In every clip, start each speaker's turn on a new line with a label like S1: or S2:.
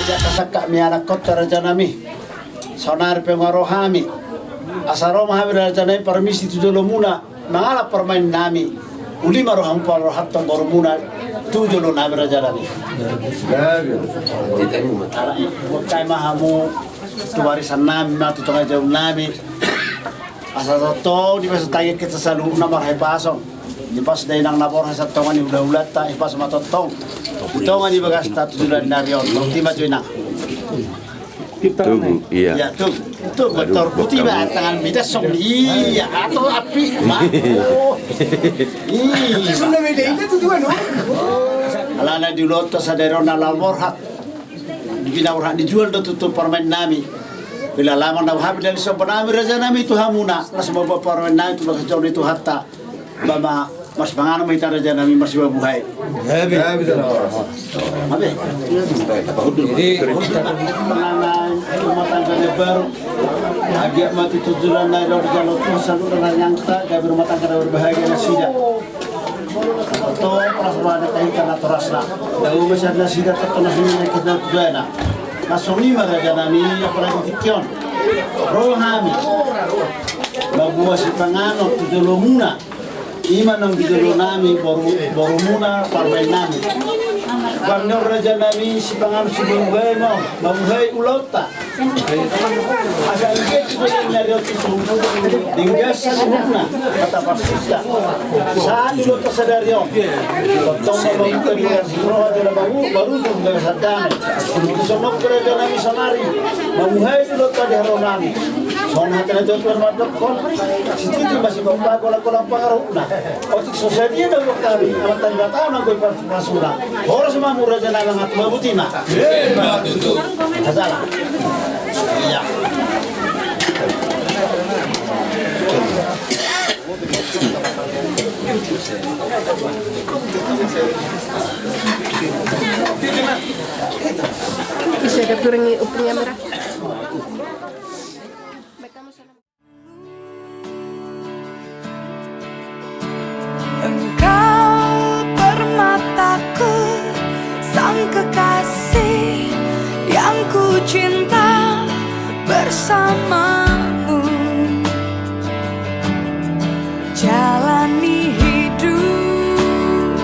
S1: tidak kasakak mi anak kota raja nami sonar pengarohami asaroma habi raja nami permisi tujulo muna mangala permain nami uli maroham parohatta gormuna tujulo nabi raja nami bukai mahamu tu warisan nami matu tengah jauh nami asal toto di masa tanya kita selalu namar hepasong di pas dari nang nabor hasat tongan ni ulat ta pas matotong tongan di bagas ta tujuan narion ti maju nang
S2: Tuh, iya.
S1: ya tuh motor putih ba tangan bida song iya atau api mah
S3: Sudah beda itu tujuan no.
S1: alana di loto sadero na lamor hak bina orang dijual do tutup permen nami bila lama na habi dari sopanami raja nami itu hamuna na semua permen nami itu bagas jauh itu hatta bama mas pangano may tara dyan namin mas iwabuhay.
S3: Habi talaga.
S1: Habi. Panganan, umatang ka na baru. Agya matitujulan na ilo dyan ito sa luto na nyangta, gabi umatang ka na berbahagia na sida. Ito, prasabana kahit ka na toras na. Naumasyad na sida, tato na sinin na kita tujuan na. Masuni maraja namin, apalagi tikyon. Rohami. Mabuha si pangano, tujulo muna. Iman ng gidulo namin, boru muna, parmay namin. Pagno raja namin, si pangano si Bungay mo, mabuhay ulot ta. Asa ikit ko yung nariot ito, dinggas sa muna, katapasista. Saan ulot ta sa daryo? Pagtong mabangkag niya, siguro ka na baru itong gagasat kami. Kusunok ko raja namin sa nari, mabuhay ulot ta di haro namin. Soalnya hati na ito ang madlokon. Si Titi masih kulang pangaruh na. Otik sosialnya na huwag kami. Amat tanda tao na ko'y pasuna. Oras mamura dyan na lang at mabuti na. Hasala. Iya.
S4: Bisa ada kurangi upungnya merah.
S5: Engkau permataku, sang kekasih yang ku cinta bersamamu. Jalani hidup,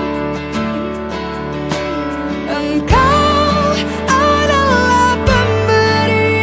S5: engkau adalah pemberi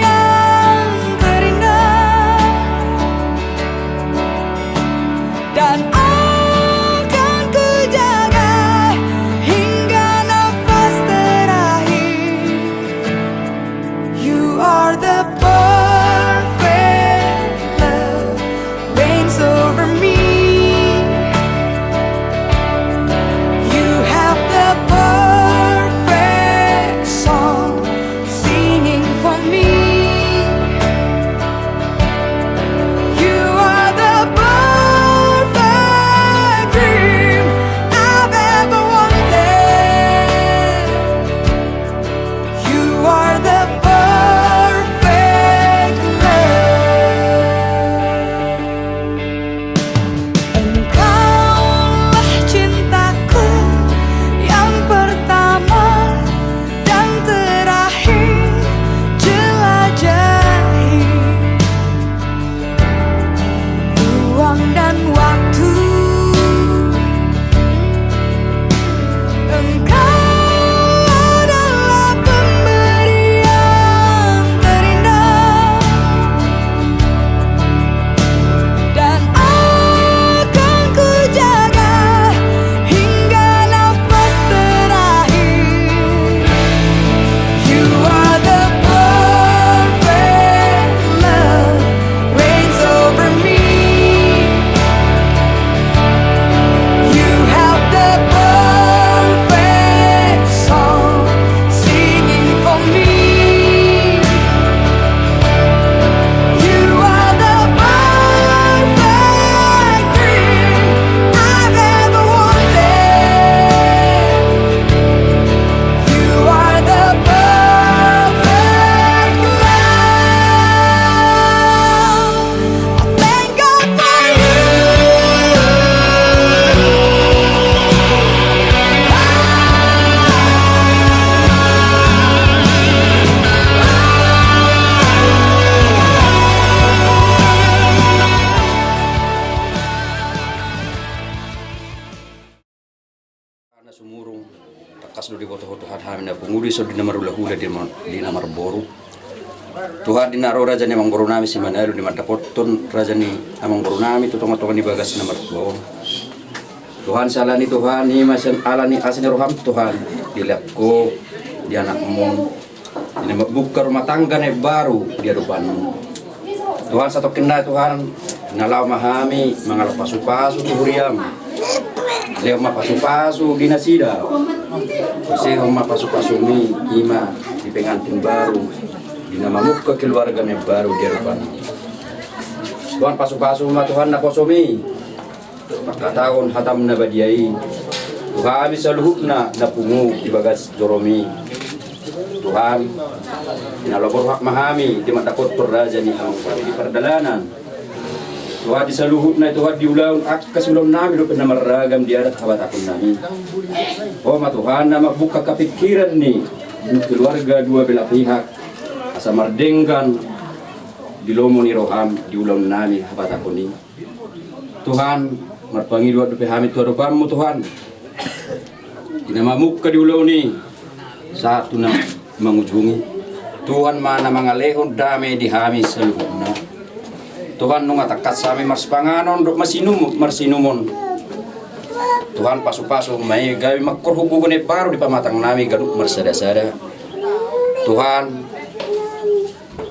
S2: na sumurong takas do di boto Tuhan hamin na punguri so di namar hula di namar boru Tuhan di naro raja ni amang boru nami si Manalo di matapoton raja ni amang boru nami tutong-tutong di bagas namar boru Tuhan salah ni Tuhan ni masan ala ni asin roham Tuhan dilak ko di anakmu ini buka rumah tangga nih baru di hadapan Tuhan satu kena Tuhan nalau mahami mangal pasu-pasu tuhuriam leo ma pasu-pasu di nasida saya ma pasu-pasu mi ima di pengantin baru di nama muka keluarga nih baru di hadapan Tuhan pasu-pasu ma Tuhan nakosomi maka tahun hatam nabadiai Tuhan bisa luhukna napungu di bagas joromi Tuhan nalobor hak mahami di mata kotor raja ni ang di perdalanan Tuhan di saluhut na Tuhan di ulaun ak kasulon nami do penamaragam di adat habat akon nami oh ma Tuhan na magbuka kapikiran ni keluarga dua belah pihak asa mardenggan di lomo ni roham di ulaun nami habat akon ni Tuhan marpangi dua do pehami tu roham Tuhan dinamamuk ka di ulaun ni satu na mengujungi Tuhan mana mangalehon damai di hami seluruhnya Tuhan nunga takat sami mars panganon dok marsinumon Tuhan pasu-pasu may gawi makkur hubungan baru di pamatang nami ganuk marsada-sada Tuhan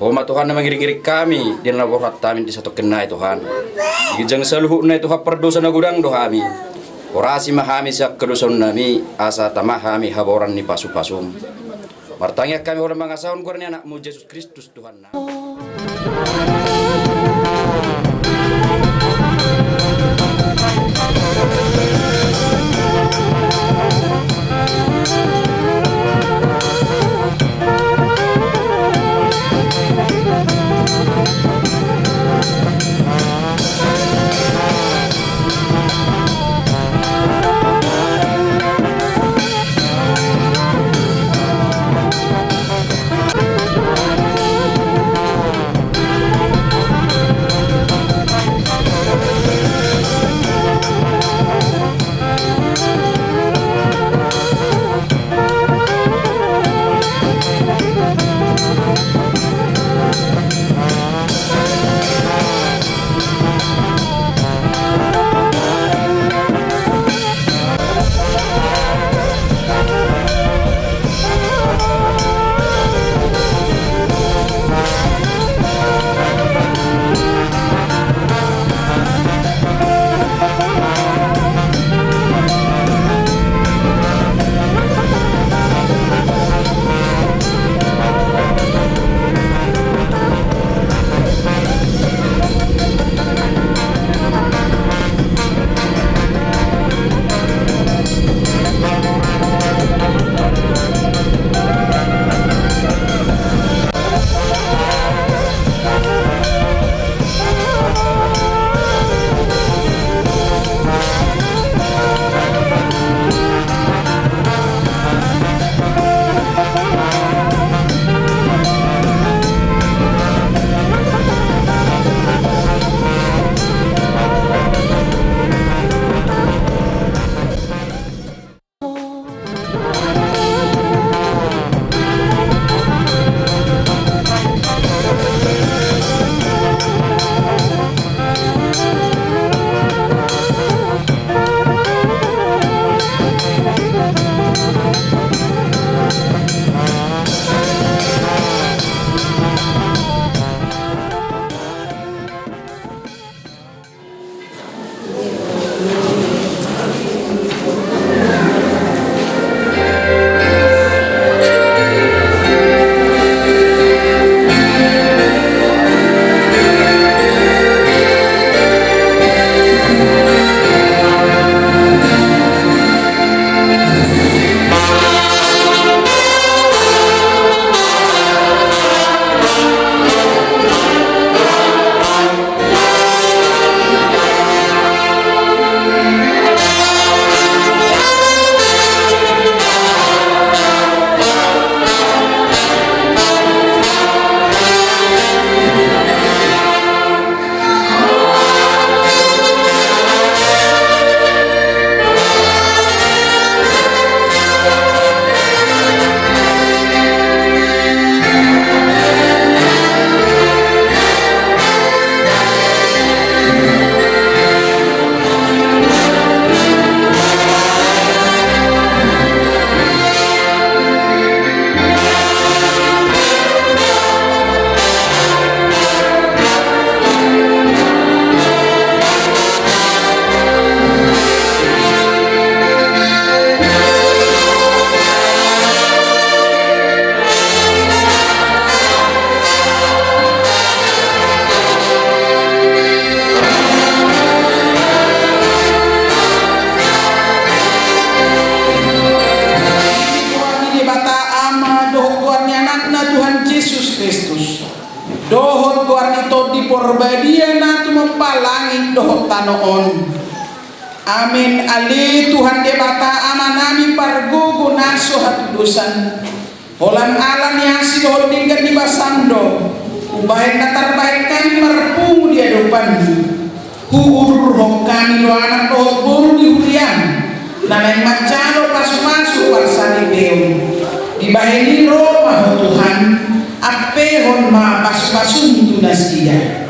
S2: Homa Tuhan na mangirik-irik kami di laborat tamin di satu kenai Tuhan gijang seluruhnya Tuhan perdosa na gudang dohami orasi mahami sak kedoson nami asa tamahami haboran ni pasu-pasum martanya kami orang mangasaun kurnia anakmu Yesus Kristus Tuhan.
S6: doh tanoon. Amin ali Tuhan debata amanami pargogo naso hatudusan. Holan alam yasi holdingkan di basando. Ubahin natar baik kami merpung di hadapan. Huur hong kami do anak doh boru di hurian. Nanay macalo pasu-pasu parsani beon. Dibahini Roma Tuhan. Apehon ma pasu-pasu itu nasida.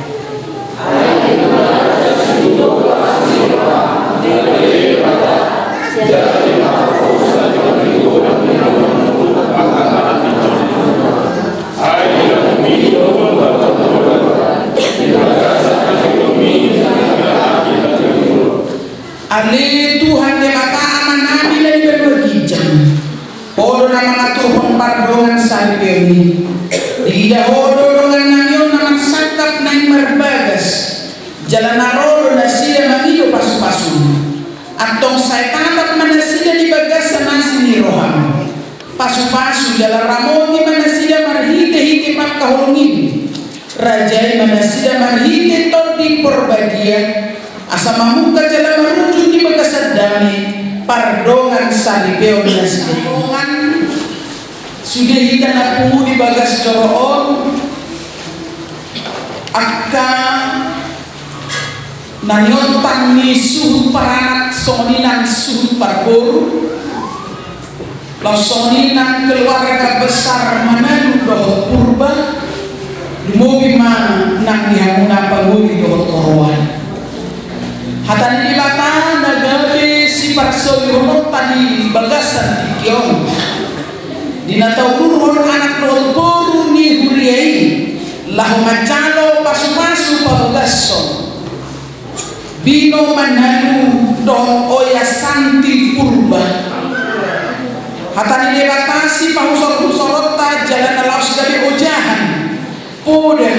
S6: Ali Tuhan de maka aman nabi dari bergijang. Hodo nama ngaturhon pardongan salibeni. Tidak hodo dongan nangion nama sakap nang merbagas. Jalan narodo nasida mangido pasu-pasu. Atong saya tatap manasida di bagas nasi ni roham. Pasu-pasu jalan ramoni manasida marhite-hite mak kahulungin. Rajai manasida marhite tol di perbagian. Asa mamuka jalan merujuk di bagas dami. Pardongan salibeo nasida. Sudah hidan aku di bagas coroon. Akka nanyontang ni suhu paranak soninan suhu parbor. Law soninan keluarga besar Manado doh purba. Mobi ma nang dihamuna paguri doh toroan. Hatan di bata nagabe si parsoli honot tadi bagasan tikion. Dinatau urhon anak doh boru ni huriai. Lahu macalo pasu-pasu pabagason. Bino Manado doh oya santi purba. Hatani debatasi pahusor-husorota jalan alaus dari ojahan. Poda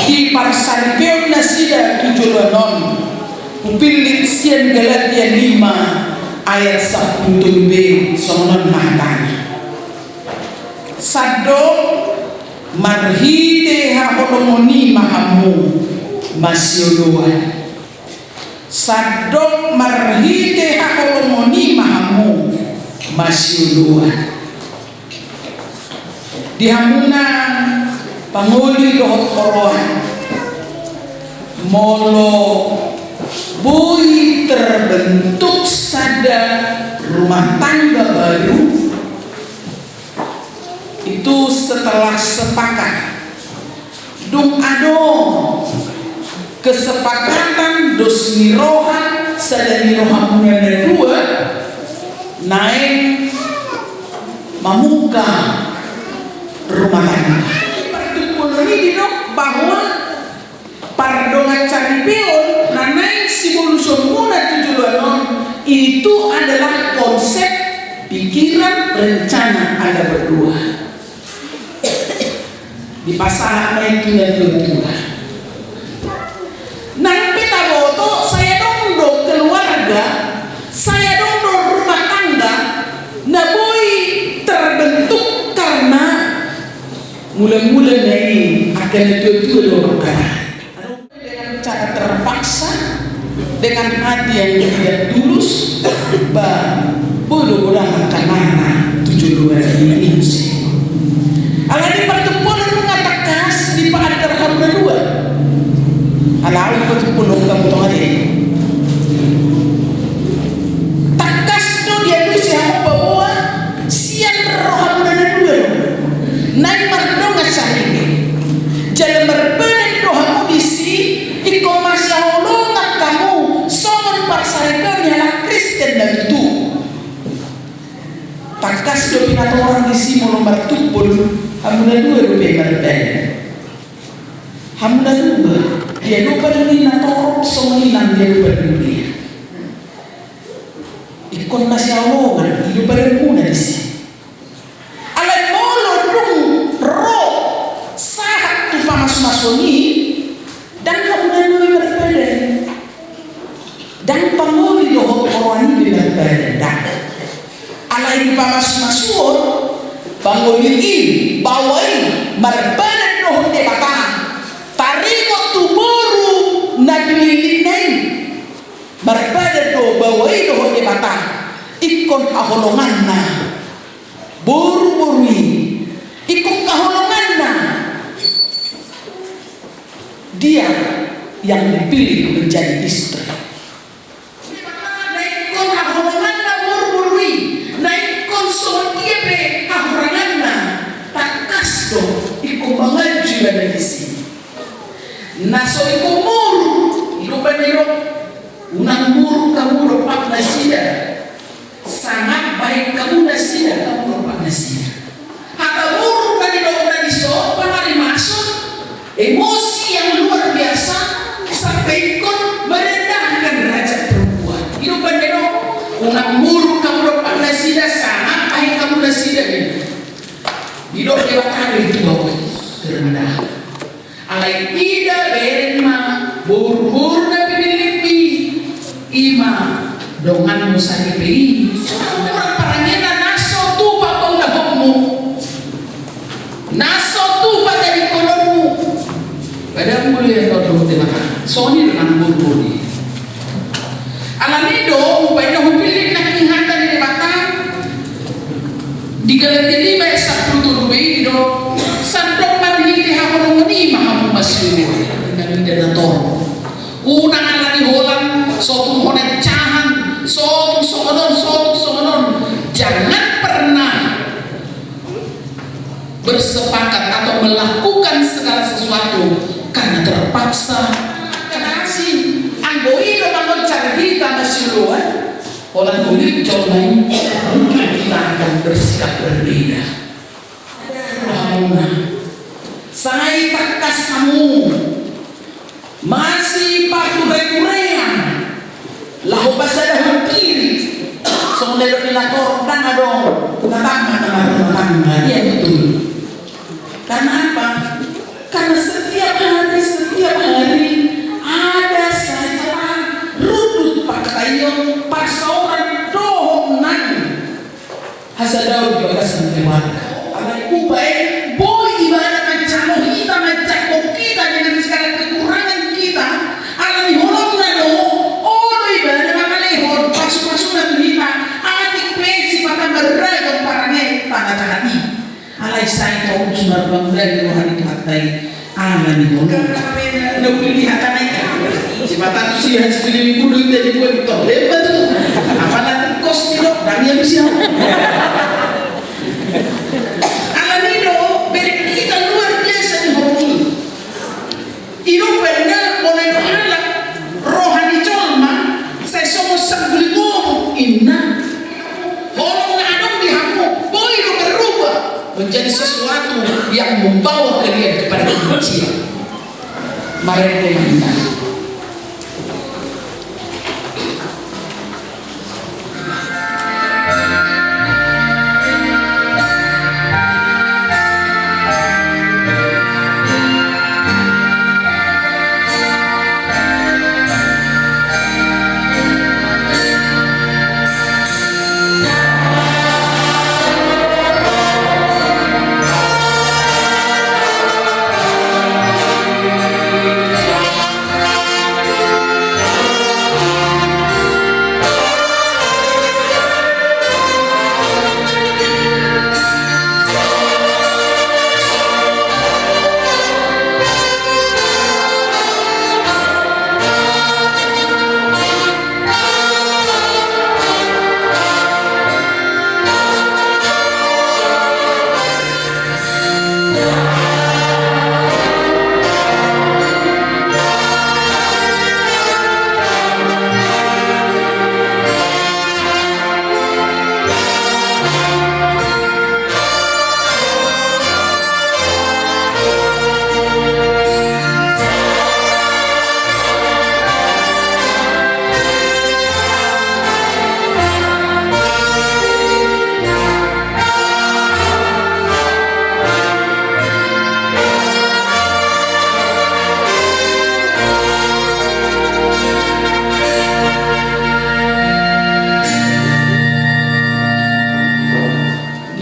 S6: di parsaripeo nasida 7 Upilit sian Galatia 5 ayat 10b sonon mahatani. Sado marhite ha holomoni mahamu masiodoan. Sadok marhite ha holomoni mahamu masiodoan. Dihamuna panguli dohot korohan molo bui terbentuk sada rumah tangga baru itu setelah sepakat dung ado kesepakatan dos niroha sada niroha munana 2 naik mamuka rumah tangga bahwa pardongan caripeon nanai sivolution muna 7 itu adalah konsep pikiran rencana ada berdua di pasangan itu dan berdua. Nang peta boto saya dong keluarga, saya dong rumah tangga, naboi terbentuk karena mula-mula dari akan itu perkara dengan cara terpaksa, dengan hati yang tidak tulus, bodoh-bodoh karena 72 ini sih. Alani pertemuan mengatakan di pada terhadap berdua. Alani pertemuan kamu tahu hari. Takas tu dia tu siapa bawa sian roh berdua. Naik merdeka sahih. Jalan berbeda doa kudisi. Iko masih holongan kamu. Songon parsaikan ialah Kristen dan itu. Takas do pinatoran di sini nomor tupul. Hamuna 2 rupiah berbeda. Hamuna 2 dia lupa ini natorok songinan dia lupa dunia. Ikon masih holongan. Lupa muna di sini. Masoni dan kemudian berbeda dan penguli doh orang ini berbeda. Alai pamas-masur penguli ini bawai berbeda doh debatan tarik waktu baru nagililinain barbada do bawai do hote bata ikon kaholongan na buru-burui ikon kaholongan na dia yang dipilih menjadi istri. Naikon kaholongan na buru-burui naikon sotia be kahorangan na takas do ikon mengaju dari sini naso ikon muru ikon penero unang muru kamu pak nasida sangat baik kamu nasida kamu pak nasida hata muru kan di so pamari masuk emosi yang luar biasa sampai ikut merendahkan derajat perempuan itu penero unang muru kamu pak nasida sangat baik kamu nasida hidup dewa kali itu bawah terendah alai tidak berma buru-buru na pinilipi ima dongan mo sa ipi orang parangena naso tu pa pang nabokmu naso tu pa dari kolonmu pada mulai todo tema soni dengan buru-buru alami do upay na hupilit na kihatan ni bata di galatili may sa prutuduwi do sandok marhili hakolong ni mahamu masini nagida na to unang alani holang sotung honan cahan sotung songonon jangan pernah bersepakat atau melakukan segala sesuatu karena terpaksa karena si anggoi memang cerita masyuluan holang kulit jolai mungkin kita akan bersikap berbeda. Saya takas kamu masih patu rekurean lahu pasada hukiri so lelo nilator dan adong natama dia betul karena apa? Karena setiap hari ada saja rudut pakaian pasoran dohong nani hasadau juga kewarga alai ubai boy ibarat mencalo kita mencakok kita dengan segala kekurangan kita alami holong nado olo ibarat makalehon pasu-pasu na tulita atik pesi patang beragam parane tanda cahati alai say kau sunar bangdari rohani katai alami holong nupili hatanay si patang siya sepilih kudu jadi buat itu lebat tuh apa nanti kos nilo dami yang siya kita luar biasa di hoki itu benar oleh rohani colma saya semua sebelum inna holong adong di hamu boy itu berubah menjadi sesuatu yang membawa kalian kepada kebencian mereka yang indah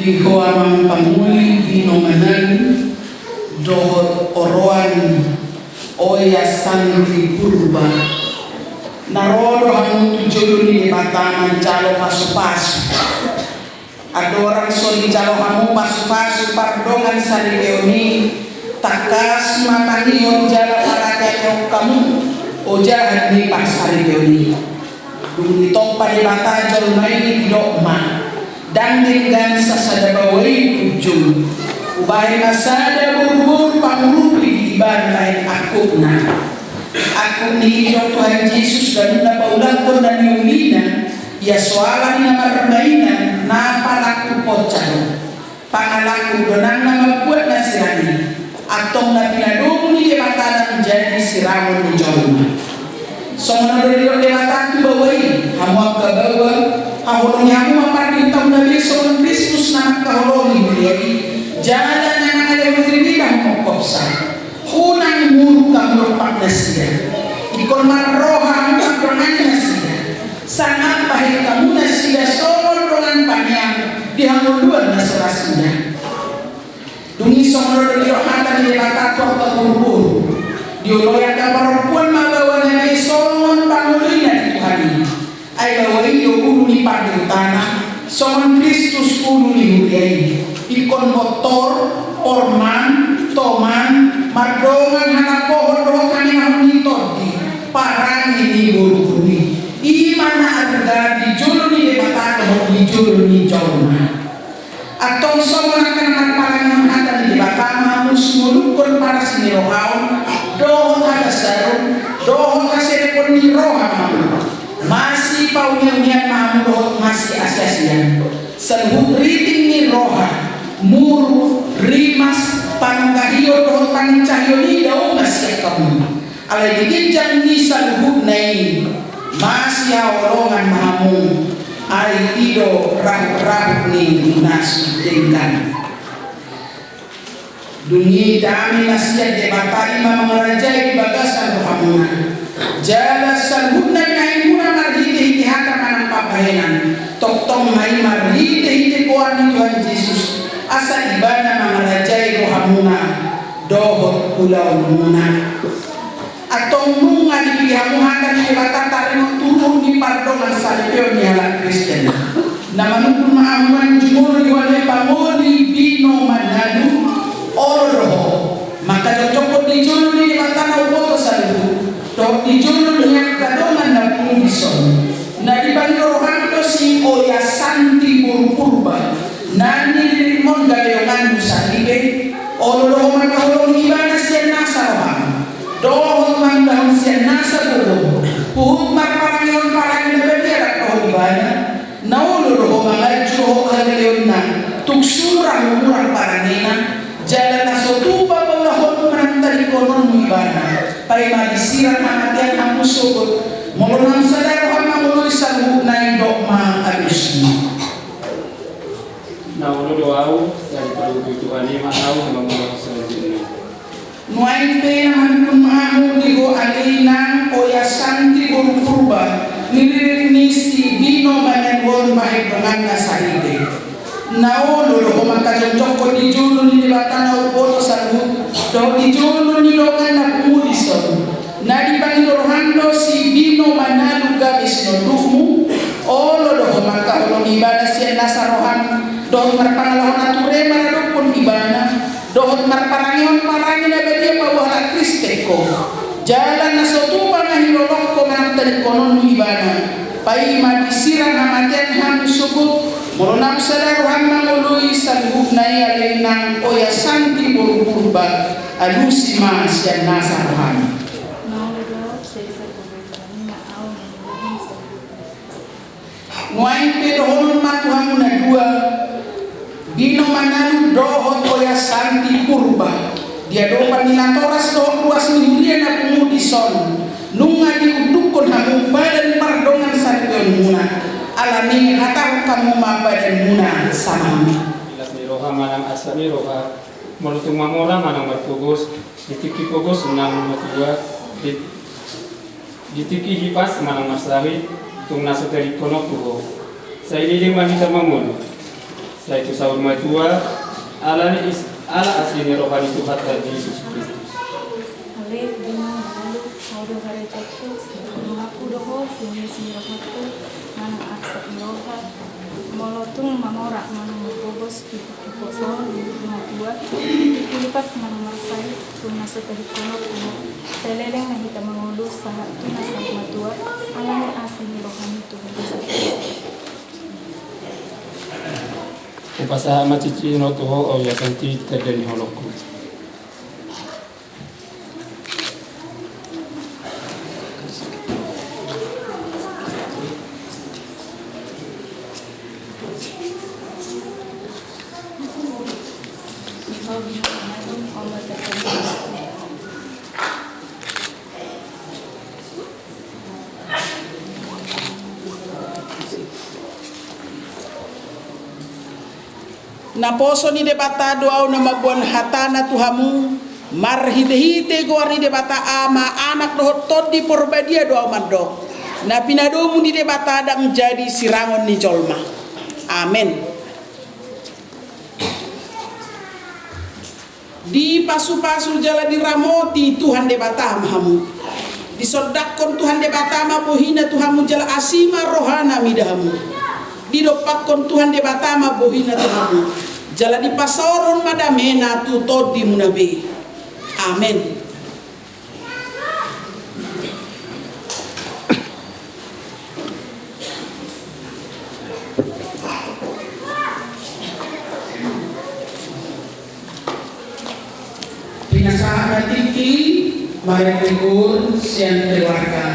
S6: Ihoamang panguli dinonganan dohot oroan oya santi purba narodo hamu tujulu ni bataman calo pasu-pasu ada orang soli calo hamu pasu-pasu pardongan sarileoni takas matanion jala parakayong kamu o jahat ni pasarileoni dumi tompa di bata jol maini dogma dan dengan sasadabawai ujung ubay masada burbur pangrupi di ibadah lain aku ni Tuhan Yesus dan napaulang ko na niulina ya soalan na marmainan na palaku pocah pangalaku donang na magbuat na sirani atong na pinadong ni Debata menjadi siramun ni Jolma Songono dari Debata tu bawai hamu kabawa hahulong hamu mapagintang na Yesus Kristus na kahulong ni jalan yang ada yang dirilang mokopsa unang murka merupak nasiya ikon marroha mukrongan nasiya sangat baik kamu nasiya somol rongan panyang dihanguluan nasurasinya dungi somol dari rohatan di batato keburbur diuloyan kabarpuan mabawa nani somol pangulina di Tuhan ay bawai yo ulu ni tanah somol Kristus ulu ni huriai ikon motor orman toman mardongan hana pohon rokan yang ditodi parang ini buru-buru imana arga di julu ni Debata di julu ni Jolma atong somong akan marparang yang ada di Debata mamus mulukun para sinirohaw dohon ada sarung dohon kaserepon ni roham masih paunya mamu dohon masih asyasian selhut riting ni roha muru rimas panggahio dohon pangcahyo ni daw masih kamu alay diginjang ni saluhut nai masih awolongan mamu ay ido rahut ni dinas tingkan dungi dami nasihat Debata ima mengerajai bagasan rohamuna jala saluhut nai muna marhite hata manang papahenan tok-tok mai marhite kuan ni Tuhan Yesus asa ibadah mengerajai rohamuna dohot pulau muna atau munga di pilihanmu akan dibata tarimo turun di pardongan salipeo ni ala Kristen nama nukun maamuan jumur diwale pamoli bino manadu oroho maka cocok di julu ni dibata na upoto salipu dok di julu ni kadongan na pungison na dibantu rohando si oya santi purba nani rimon galeongan musalibe olo makahulong ibana siya nasa roham dohon mandahon siya nasa buho puhut marparangion parang na beberak kahul ibana naulo roho mga juho kagaleon na tuksurang umurang parangina jalan nasotupa paulahon manantali konon ibana pay magisirang mamatian ang musugot molonang sadaro ang mamuloy sa buhok na indokma abismo
S7: Naulo doau dari perlu Tuhan ini mau memulai selanjutnya.
S6: Nuain pe naman kun maamu digo alinang oya santi purba nilirik ni si bino manenwon bahit dengan nasaride. Naulo lo makajojok ko di julu ni Debata na upoto salut do di julu ni dongan na pumudison. Na di pangilorhando si bino manalu gabis no duhmu olo lo makahulong ibadah siya nasa rohan dohon marpangalahon ature maradupun ibana dohon marparangion parangin na bedia pawahala Kristeko jalan na sotupa na hilolong ko manang konon ibana pai madisirang hamatian ham suku molonam sadaruhan mangului salhub na ialinang oya santi purba alusima siya nasa rohan nguain pe dohon matuhamu na dua bino manalu dohon oya santi purba dia dopan ninatoras dohon ruas nihulia na pumudison nunga diudukon hamu badan pardongan sarpion muna alami hatau kamu mabadan muna sama
S7: Ilas ni roha manang asa ni roha molutung mamora manang berpugos ditiki pugos menang matua ditiki hipas manang maslahi tung nasa dari kono pugo saya diding manita mamun saya itu sahur matua ala asli ni rohani Tuhan Yesus Kristus.
S8: Indonesia rahmatu manang aksa iloha molotung mamorak manang bobos kipu so dua dilipas manang marsai tuna sotari kono kuno seleleng nahita mangulus sahat tuna sang matua alami asli rohani tuhan
S7: Upasa macici no tuho o yasanti terdiri holokku.
S6: Na poso ni debata doa na mabuan hatana tuhamu marhite-hite gori debata ama anak doh todi porbadia doa madok na pinadomu ni debata dang jadi sirangon ni jolma amen. Di pasu-pasu jala diramoti Tuhan debata mahamu disodakon Tuhan debata ma bohina Tuhamu jala asima rohana midahamu didopakon Tuhan debata ma bohina Tuhamu jala di pasoron madamena tu todi munabe amen. Pinasahan tiki mari tegur siang keluarga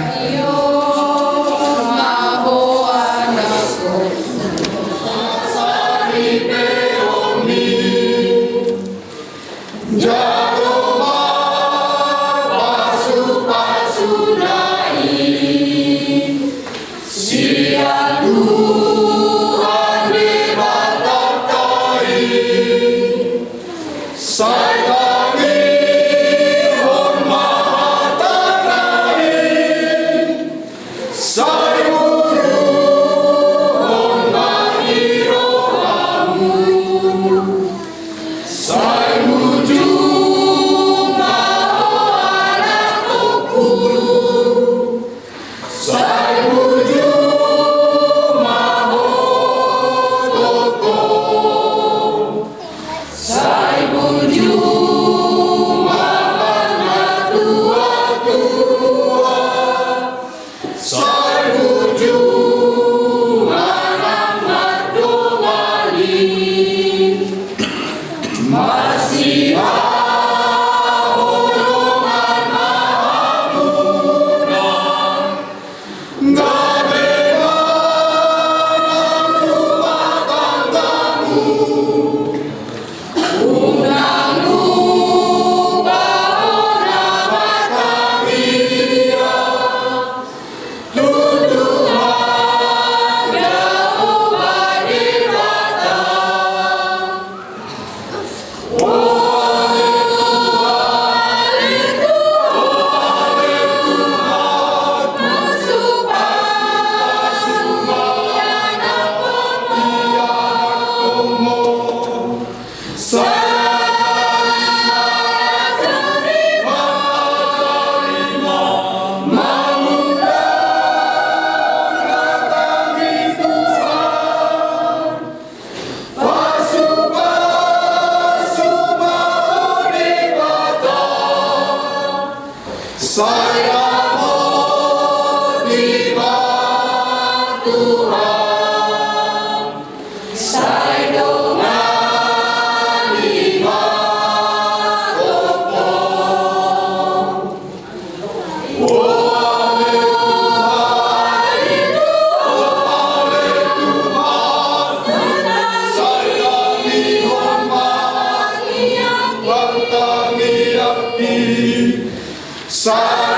S5: Sai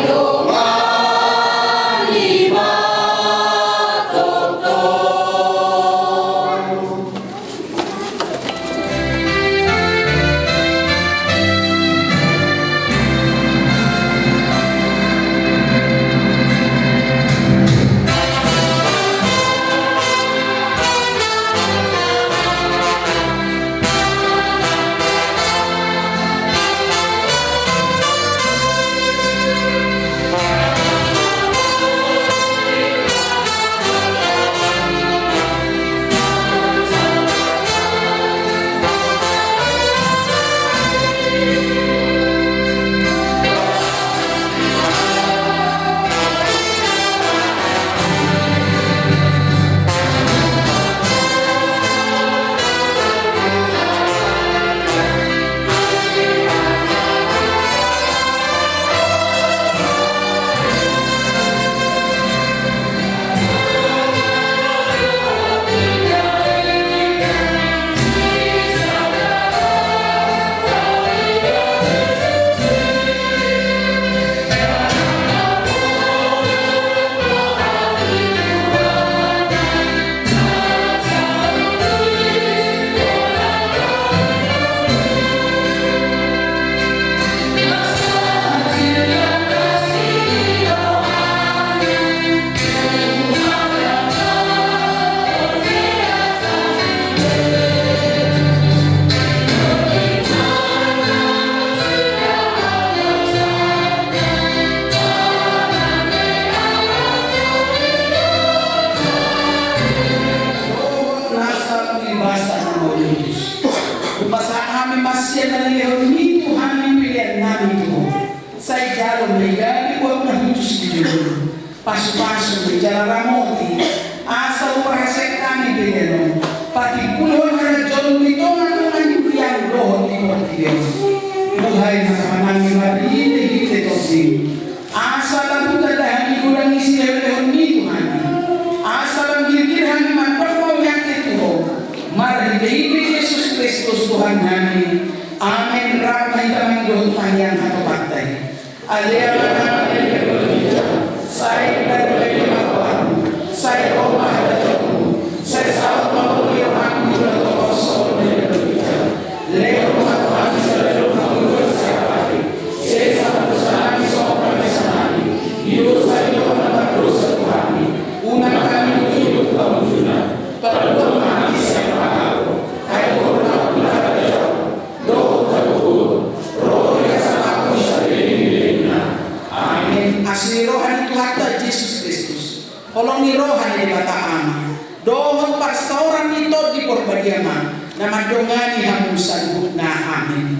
S5: do ma
S6: masih ada leon ni Tuhan ni pilihan nami itu. Saya jalan mereka di buat nahuju setuju. Pasu-pasu bicara ramoti. Asal perasaan kami dengan pati puluhan hari jauh itu nanti yang roh di waktu dia. Buhay na kamanang mari hite tosi. Asal ang putadahan ni kurang isi leon ni Tuhan. Asal ang girgirhan ni magpapawag ito. Mari Yesus Kristus Tuhan kami. Amin. Ramai kami doon panjang atau patay. Alea kami saya dari Tuhan. Saya rumah Tuhan. Saya sahut mau Tuhan di dalam kosong Leo Tuhan selalu mengukur siapa. Saya satu sana sopan sana. Hidup saya Tuhan terus Tuhan. Unak kami hidup kamu sudah. Pertama siapa aku. Ayo asli rohani Tuhan Yesus Kristus. Holongi rohani di mata ama. Dohon pastoran itu di perbadiama. Nama dongani hamusan bukna. Amin.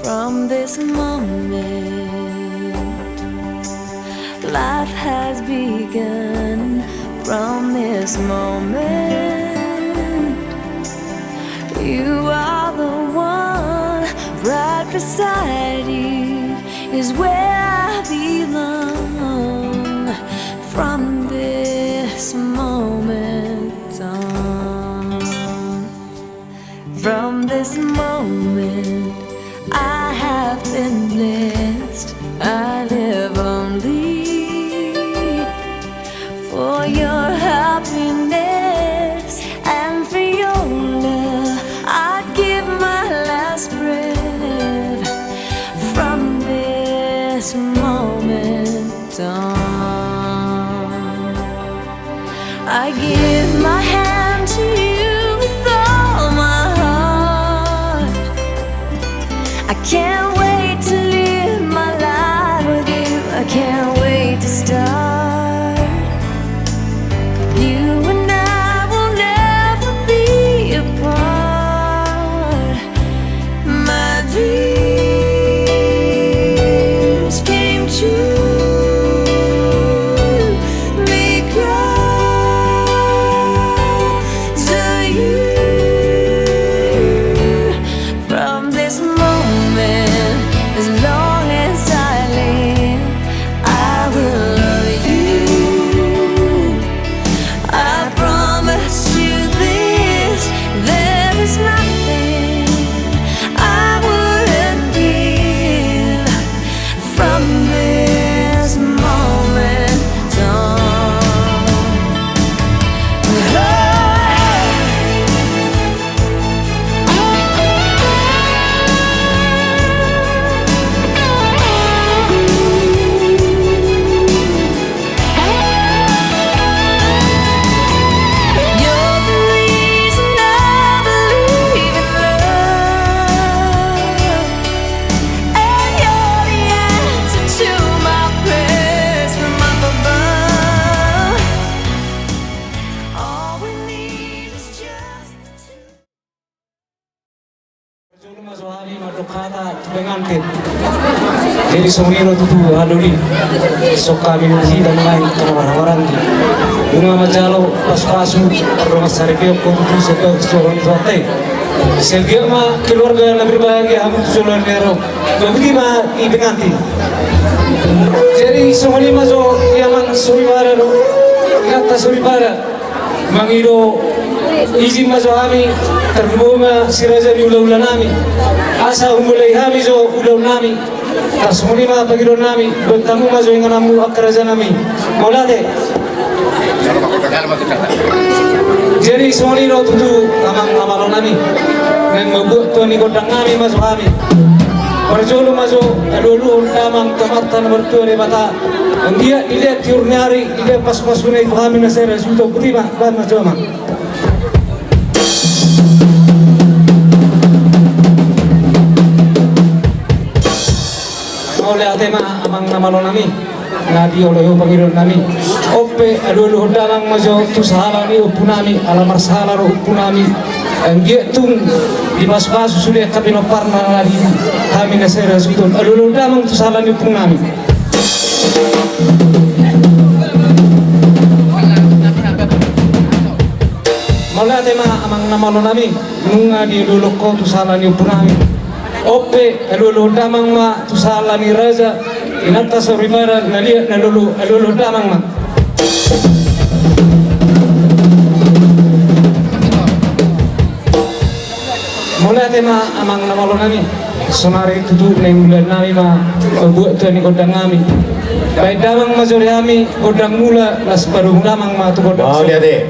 S5: From this moment, life has begun. From this moment, you are the one. Right beside you is where I belong. From this moment on, from this moment, I have been blessed. I live only for your happiness and for your love. I'd give my last breath. From this moment on, I give my hand to you with all my heart. I can't wait to live
S9: Mazuhami madukata pengantin. Jadi semuanya itu haluli. Soka minuhi dan lain kemarin-kemarin. Bunga majalo pas-pasu rumah saripio kutu sebagai seorang itu ate. Selgia ma keluarga yang lebih bahagia hampir seluruh nero. Begitu ma i pengantin. Jadi semuanya masuk yang suri bara do, kata suri bara. Mangido izin Mazuhami terbunga siraja di ulah-ulah nami. Asa umulai kami jo ulah nami. Tasmuni ma pagiro nami. Bertamu mazo yang namu akaraja nami. Molade. Jadi semuanya itu tuh amang nami. Neng membuat tuan ikodang nami Mazuhami. Perjolo mazo adolu damang kamatan bertua di mata. Dia dilihat tiur nyari, dilihat pas-pas sunai Tuhan nasera sudah putih mak, ban mazo mak. Oleh atema amang nama lo nami, nadi oleh panggilan nami. Ope adolu damang mazo tu sahala ni upunami, alamar sahala ro upunami. Dia tung di mas-mas sudah kapino parna lagi kami nasera sudah adolu damang tu sahala ni upunami. Mulai tema amang nama lo nami nunga di dulu ko tu salah ni punami ope dulu damang ma tu salah ni raja inata sorimara nalia na dulu damang ma mulai tema amang nama lo nami sonari tutu neng bulan nami ma buat tu ni kodang nami baik damang mazori kami kodang mula las baru damang ma tu kodang
S3: Oh, lihat deh.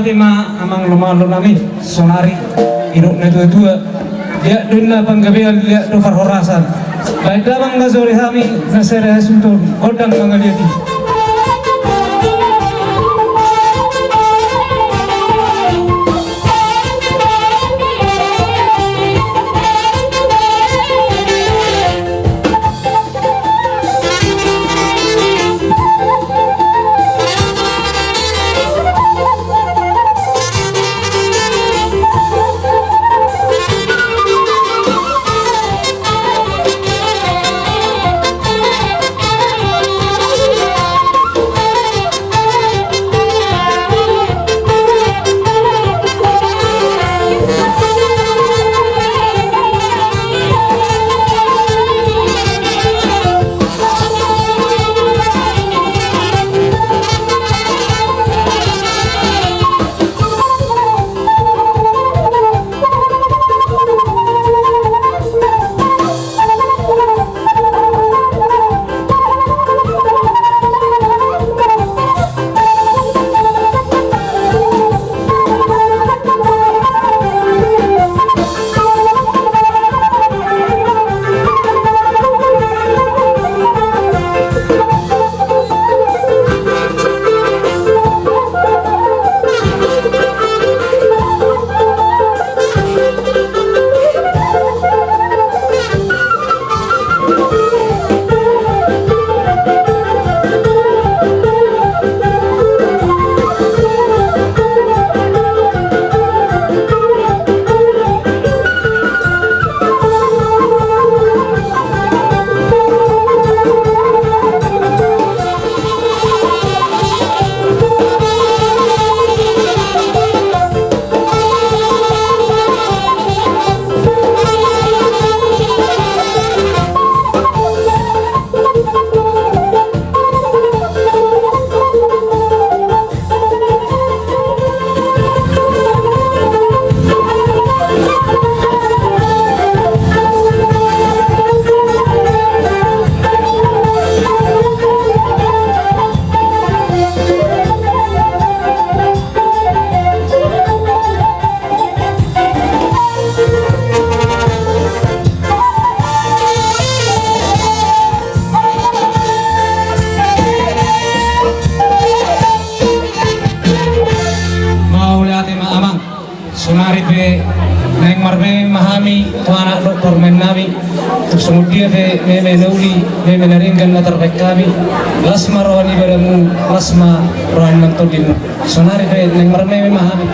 S9: Tema amang lumalo nami sonari iruk na dua dia dunna panggabean dia do farhorasan baik damang ngazori kami nasera suntur godang mangaliati dia pe meme nauli meme naringkan na terbaik kami lasma rohani badamu lasma rohani mantodimu sonari pe neng marmeme mahabi